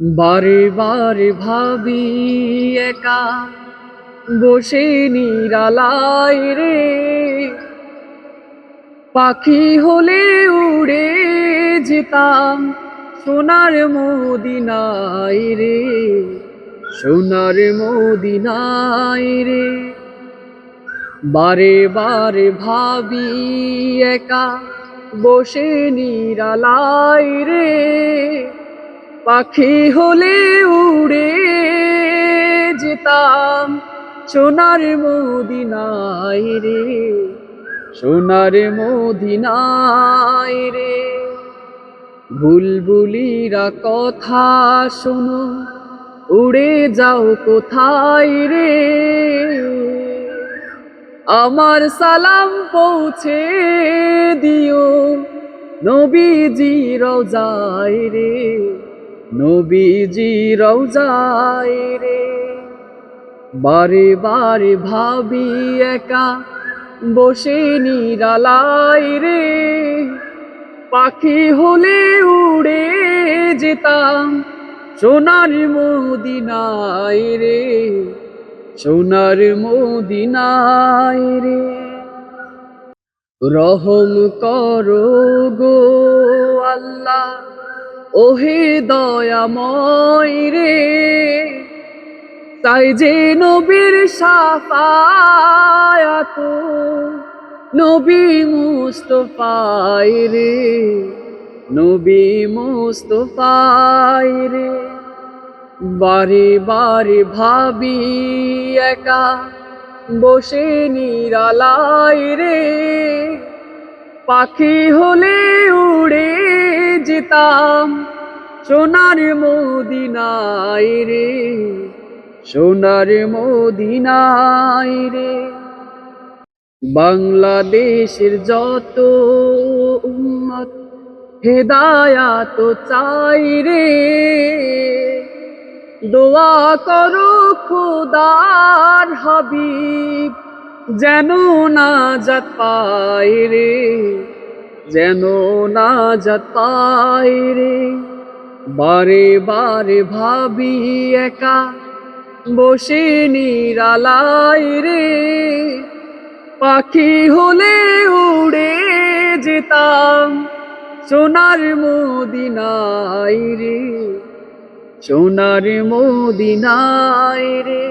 বারে বারে ভাবি একা বসে নিরালায় রে, পাখি হলে উড়ে যেতাম সোনার মদিনায় রে, সোনার মদিনায় রে। বারে বারে ভাবি একা বসে নিরালায় রে, পাখি হলে উড়ে যেতাম সোনার মদিনায় রে, সোনার মদিনায় রে। বুলবুলিরা কথা শোনো, উড়ে যাও কোথায় রে, আমার সালাম পৌঁছে দিও নবীজি রওজায় রে, নবীজি রওজায় রে। বারে বারে ভাবি একা বসে নিরালায় রে, পাখি হলে উড়ে যেতাম সোনার মদিনায় রে, সোনার মদিনায় রে। রহম করো গো আল্লাহ, ওহে দয়াময় রে, তাই যে নবীর শাফায়াত নবী মুস্তফায় রে, নবী মুস্তফায় রে। বারে বারে ভাবি একা বসে নিরালায় রে, পাখি হলে উড়ে যেতাম সোনার মদিনায় রে, সোনার মদিনায় রে। বাংলাদেশের যত উম্মত হেদায়াত চাই রে, দোয়া করো খোদার হাবিব যেন নাজাত পায় রে, যেন নাজাত পায় রে। বারে বারে ভাবি একা বসে নিরালায় রে, পাখি হলে উড়ে যেতাম সোনার মদিনায় রে, সোনার মদিনায় রে।